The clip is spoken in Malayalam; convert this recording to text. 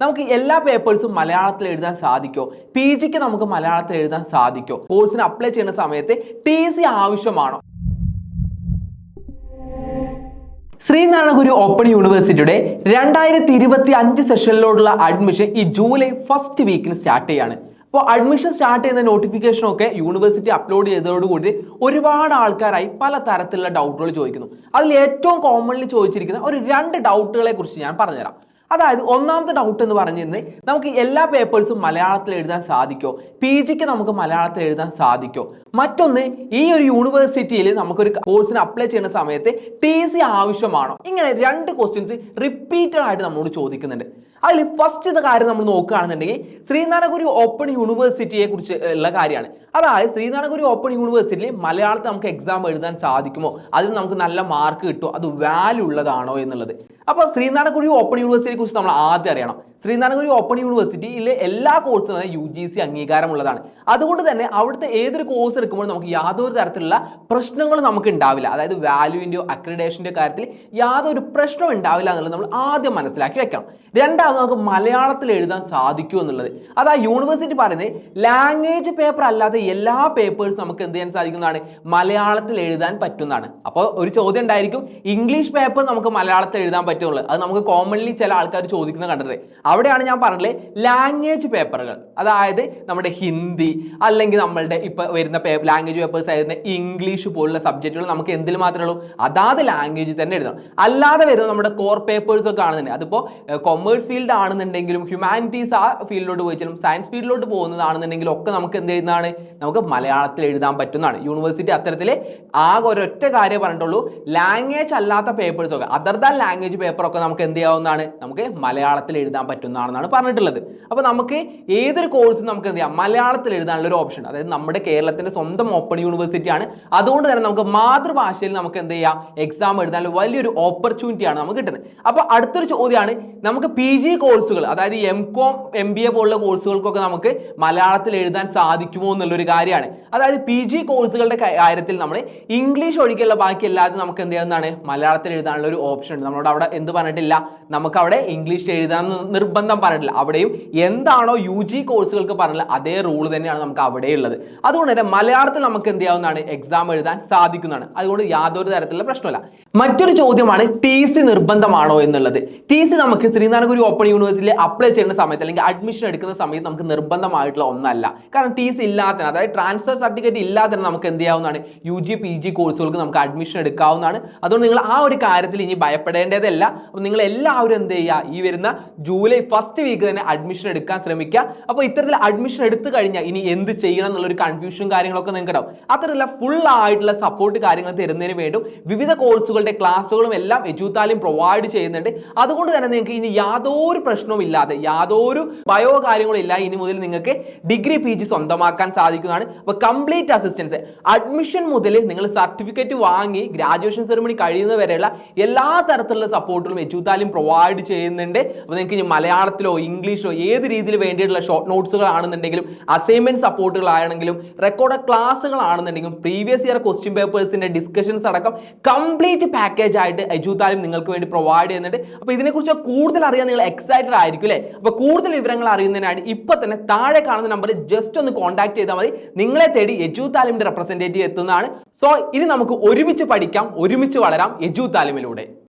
നമുക്ക് എല്ലാ പേപ്പേഴ്സും മലയാളത്തിൽ എഴുതാൻ സാധിക്കോ? PGക്ക് നമുക്ക് മലയാളത്തിൽ എഴുതാൻ സാധിക്കോ? കോഴ്സിന് അപ്ലൈ ചെയ്യുന്ന സമയത്ത് TC ആവശ്യമാണോ? ശ്രീനാരായണ ഗുരു ഓപ്പൺ യൂണിവേഴ്സിറ്റിയുടെ 2025 സെഷനിലോടുള്ള അഡ്മിഷൻ ഈ ജൂലൈ ഫസ്റ്റ് വീക്കിൽ സ്റ്റാർട്ട് ചെയ്യാണ്. അപ്പോൾ അഡ്മിഷൻ സ്റ്റാർട്ട് ചെയ്യുന്ന നോട്ടിഫിക്കേഷൻ ഒക്കെ യൂണിവേഴ്സിറ്റി അപ്ലോഡ് ചെയ്തതോടുകൂടി ഒരുപാട് ആൾക്കാരായി പല തരത്തിലുള്ള ഡൗട്ടുകൾ ചോദിക്കുന്നു. അതിൽ ഏറ്റവും കോമൺലി ചോദിച്ചിരിക്കുന്ന ഒരു 2 ഡൗട്ടുകളെ കുറിച്ച് ഞാൻ പറഞ്ഞുതരാം. അതായത് ഒന്നാമത്തെ ഡൗട്ട് എന്ന് പറഞ്ഞിരുന്നത് നമുക്ക് എല്ലാ പേപ്പേഴ്സും മലയാളത്തിൽ എഴുതാൻ സാധിക്കോ? PGക്ക് നമുക്ക് മലയാളത്തിൽ എഴുതാൻ സാധിക്കോ? മറ്റൊന്ന്, ഈ ഒരു യൂണിവേഴ്സിറ്റിയിൽ നമുക്കൊരു കോഴ്സിന് അപ്ലൈ ചെയ്യുന്ന സമയത്ത് TC ആവശ്യമാണോ? ഇങ്ങനെ 2 ക്വസ്റ്റ്യൻസ് റിപ്പീറ്റഡ് ആയിട്ട് നമ്മളോട് ചോദിക്കുന്നുണ്ട്. അതിൽ ഫസ്റ്റ് കാര്യം നമ്മൾ നോക്കുകയാണെന്നുണ്ടെങ്കിൽ ശ്രീനാരായണ ഗുരു ഓപ്പൺ യൂണിവേഴ്സിറ്റിയെ കുറിച്ച് ഉള്ള കാര്യമാണ്. അതായത് ശ്രീനാരായണ ഗുരു ഓപ്പൺ യൂണിവേഴ്സിറ്റിയിൽ മലയാളത്തിൽ നമുക്ക് എക്സാം എഴുതാൻ സാധിക്കുമോ? അതിന് നമുക്ക് നല്ല മാർക്ക് കിട്ടുമോ? അത് വാല്യൂ ഉള്ളതാണോ എന്നുള്ളത്. അപ്പോൾ ശ്രീനാരായണ ഗുരു ഓപ്പൺ യൂണിവേഴ്സിറ്റിയെ കുറിച്ച് നമ്മൾ ആദ്യം അറിയണം. ശ്രീനാരായണ ഗുരു ഓപ്പൺ യൂണിവേഴ്സിറ്റിയിലെ എല്ലാ കോഴ്സും UGC അംഗീകാരമുള്ളതാണ്. അതുകൊണ്ട് തന്നെ അവിടുത്തെ ഏതൊരു കോഴ്സ് എടുക്കുമ്പോൾ നമുക്ക് യാതൊരു തരത്തിലുള്ള പ്രശ്നങ്ങളും നമുക്ക് ഉണ്ടാവില്ല. അതായത് വാല്യൂവിൻ്റെയോ അക്രഡിറ്റേഷൻ്റെയോ കാര്യത്തിൽ യാതൊരു പ്രശ്നവും ഉണ്ടാവില്ല എന്നുള്ളത് നമ്മൾ ആദ്യം മനസ്സിലാക്കി വെക്കണം. രണ്ടാമത് നമുക്ക് മലയാളത്തിൽ എഴുതാൻ സാധിക്കൂ എന്നുള്ളത്. അതാ യൂണിവേഴ്സിറ്റി പറയുന്നത് ലാംഗ്വേജ് പേപ്പർ അല്ലാതെ എല്ലാ പേപ്പേഴ്സും നമുക്ക് എന്ത് ചെയ്യാൻ സാധിക്കുന്നതാണ്? മലയാളത്തിൽ എഴുതാൻ പറ്റുന്നതാണ്. അപ്പോൾ ഒരു ചോദ്യം ഉണ്ടായിരിക്കും, ഇംഗ്ലീഷ് പേപ്പർ നമുക്ക് മലയാളത്തിൽ എഴുതാൻ പറ്റുള്ളൂ. അത് നമുക്ക് കോമൺലി ചില ആൾക്കാർ ചോദിക്കുന്നത് കണ്ടത്. അവിടെയാണ് ഞാൻ പറഞ്ഞത് ലാംഗ്വേജ് പേപ്പറുകൾ, അതായത് നമ്മുടെ ഹിന്ദി അല്ലെങ്കിൽ നമ്മളുടെ ഇപ്പൊ വരുന്ന ലാംഗ്വേജ് പേപ്പേഴ്സ് ആയിരുന്ന ഇംഗ്ലീഷ് പോലുള്ള സബ്ജക്റ്റുകൾ നമുക്ക് എന്തിൽ മാത്രമേ ഉള്ളൂ? അതാത് ലാംഗ്വേജിൽ തന്നെ എഴുതണം. അല്ലാതെ വരുന്ന നമ്മുടെ കോർ പേപ്പേഴ്സ് ഒക്കെ ആണെന്നുണ്ടെങ്കിൽ അതിപ്പോൾ കൊമേഴ്സ് ഫീൽഡ് ആണെന്നുണ്ടെങ്കിലും ഹ്യൂമാനിറ്റീസ് ആ ഫീൽഡിലോട്ട് പോയിച്ചാലും സയൻസ് ഫീൽഡിലോട്ട് പോകുന്നതാണെന്നുണ്ടെങ്കിലും ഒക്കെ നമുക്ക് എന്ത് ചെയ്യുന്നതാണ്? നമുക്ക് മലയാളത്തിൽ എഴുതാൻ പറ്റുന്നതാണ്. യൂണിവേഴ്സിറ്റി അത്തരത്തിൽ ആകെ ഒരൊറ്റ കാര്യം പറഞ്ഞിട്ടുള്ളൂ, ലാംഗ്വേജ് അല്ലാത്ത പേപ്പേഴ്സ് ഒക്കെ അതർ ദാൻ ലാംഗ്വേജ് പേപ്പർ ഒക്കെ നമുക്ക് എന്ത് ചെയ്യാവുന്നതാണ്? നമുക്ക് മലയാളത്തിൽ എഴുതാൻ പറ്റുന്നതാണെന്നാണ് പറഞ്ഞിട്ടുള്ളത്. അപ്പോൾ നമുക്ക് ഏതൊരു കോഴ്സും നമുക്ക് എന്ത് ചെയ്യാം? മലയാളത്തിൽ എഴുതാനുള്ള ഒരു ഓപ്ഷൻ. അതായത് നമ്മുടെ കേരളത്തിന്റെ സ്വന്തം ഓപ്പൺ യൂണിവേഴ്സിറ്റി ആണ്. അതുകൊണ്ട് തന്നെ നമുക്ക് മാതൃഭാഷയിൽ നമുക്ക് എന്ത് ചെയ്യാം? എക്സാം എഴുതാനുള്ള വലിയൊരു ഓപ്പർച്യൂണിറ്റിയാണ് നമുക്ക് കിട്ടുന്നത്. അപ്പോൾ അടുത്തൊരു ചോദ്യമാണ്, നമുക്ക് PG കോഴ്സുകൾ അതായത് MCOM MBA പോലുള്ള കോഴ്സുകൾക്കൊക്കെ നമുക്ക് മലയാളത്തിൽ എഴുതാൻ സാധിക്കുമോ എന്നുള്ളൊരു കാര്യമാണ്. അതായത് PG കോഴ്സുകളുടെ കാര്യത്തിൽ നമ്മൾ ഇംഗ്ലീഷ് ഒഴികെയുള്ള ബാക്കി എല്ലാവരും നമുക്ക് എന്ത് ചെയ്യുന്നതാണ്? മലയാളത്തിൽ എഴുതാനുള്ള ഒരു ഓപ്ഷൻ ഉണ്ട്. നമ്മളോട് അവിടെ എന്ത് പറഞ്ഞിട്ടില്ല? നമുക്ക് അവിടെ ഇംഗ്ലീഷ് എഴുതാൻ നിർബന്ധം പറഞ്ഞിട്ടില്ല. അവിടെയും എന്താണോ UG കോഴ്സുകൾക്ക് പറഞ്ഞില്ല അതേ റൂൾ തന്നെയാണ് നമുക്ക് അവിടെ ഉള്ളത്. അതുകൊണ്ട് തന്നെ മലയാളത്തിൽ നമുക്ക് എന്ത് ചെയ്യാവുന്നതാണ്? എക്സാം എഴുതാൻ സാധിക്കുന്നതാണ്. അതുകൊണ്ട് യാതൊരു തരത്തിലുള്ള പ്രശ്നമില്ല. മറ്റൊരു ചോദ്യമാണ് TC നിർബന്ധമാണോ എന്നുള്ളത്. TC നമുക്ക് ശ്രീനാരായണ ഗുരു ഓപ്പൺ യൂണിവേഴ്സിറ്റിയിൽ അപ്ലൈ ചെയ്യുന്ന സമയത്ത് അല്ലെങ്കിൽ അഡ്മിഷൻ എടുക്കുന്ന സമയത്ത് നമുക്ക് നിർബന്ധമായിട്ടുള്ള ഒന്നല്ല. കാരണം TC ഇല്ലാത്ത, അതായത് ട്രാൻസ്ഫർ സർട്ടിഫിക്കറ്റ് ഇല്ലാതെ നമുക്ക് എന്ത് ചെയ്യാവുന്നതാണ്? UG PG കോഴ്സുകൾക്ക് നമുക്ക് അഡ്മിഷൻ എടുക്കാവുന്നതാണ്. അതുകൊണ്ട് നിങ്ങൾ ആ ഒരു കാര്യത്തിൽ ഇനി ഭയപ്പെടേണ്ടതല്ല. അപ്പോൾ നിങ്ങൾ എല്ലാവരും എന്ത് ചെയ്യുക? ഈ വരുന്ന ജൂലൈ ഫസ്റ്റ് വീക്ക് തന്നെ അഡ്മിഷൻ എടുക്കാൻ ശ്രമിക്കുക. അപ്പോൾ ഇത്തരത്തിൽ അഡ്മിഷൻ എടുത്തു കഴിഞ്ഞാൽ ഇനി എന്ത് ചെയ്യണം എന്നുള്ളൊരു കൺഫ്യൂഷൻ കാര്യങ്ങളൊക്കെ നിങ്ങൾക്ക് ഉണ്ടാവും. അത്തരത്തിലുള്ള ഫുൾ ആയിട്ടുള്ള സപ്പോർട്ട് കാര്യങ്ങൾ തരുന്നതിന് വേണ്ടി വിവിധ കോഴ്സുകളുടെ ക്ലാസ്സുകളും എല്ലാം എജുതാലിം പ്രൊവൈഡ് ചെയ്യുന്നുണ്ട്. അതുകൊണ്ട് തന്നെ നിങ്ങൾക്ക് ഇനി യാതൊരു പ്രശ്നവും ഇല്ലാതെ യാതൊരു ഭയോ കാര്യങ്ങളും ഇല്ല ഇനി മുതൽ നിങ്ങൾക്ക് ഡിഗ്രി PG സ്വന്തമാക്കാൻ സാധിക്കുന്നതാണ്. അപ്പോൾ കംപ്ലീറ്റ് അസിസ്റ്റൻസ് അഡ്മിഷൻ മുതൽ നിങ്ങൾ സർട്ടിഫിക്കറ്റ് വാങ്ങി ഗ്രാജുവേഷൻ സെറമണി കഴിയുന്ന വരെയുള്ള എല്ലാ തരത്തിലുള്ള സപ്പോർട്ടുകളും എജുതാലിം പ്രൊവൈഡ് ചെയ്യുന്നുണ്ട്. അപ്പോൾ നിങ്ങൾക്ക് ഇനി മലയാളത്തിലോ ഇംഗ്ലീഷിലോ ഏത് രീതിയിൽ വേണ്ടിയിട്ടുള്ള ഷോർട്ട് നോട്ട്സുകൾ ആണെന്നുണ്ടെങ്കിലും അസൈൻമെന്റ് സപ്പോർട്ടുകളാണെങ്കിലും റെക്കോർഡ് ക്ലാസ്സുകളാണെന്നുണ്ടെങ്കിലും പ്രീവിയസ് ഇയർ ക്വസ്റ്റ്യൻ പേപ്പേഴ്സിന്റെ ഡിസ്കഷൻസ് അടക്കം കംപ്ലീറ്റ് പാക്കേജ് ആയിട്ട് എജുതാലിം നിങ്ങൾക്ക് വേണ്ടി പ്രൊവൈഡ് ചെയ്യുന്നുണ്ട്. അപ്പോൾ ഇതിനെക്കുറിച്ച് കൂടുതൽ അറിയാൻ നിങ്ങൾ എക്സൈറ്റഡ് ആയിരിക്കും അല്ലേ? അപ്പോൾ കൂടുതൽ വിവരങ്ങൾ അറിയുന്നതിനായിട്ട് ഇപ്പൊ തന്നെ താഴെ കാണുന്ന നമ്പറിൽ ജസ്റ്റ് ഒന്ന് കോൺടാക്ട് ചെയ്താൽ മതി. നിങ്ങളെ തേടി എജുതാലിമിന്റെ റെപ്രസെന്റേറ്റീവ് എത്തുന്നതാണ്. സോ ഇനി നമുക്ക് ഒരുമിച്ച് പഠിക്കാം, ഒരുമിച്ച് വളരാം എജുതാലിമിലൂടെ.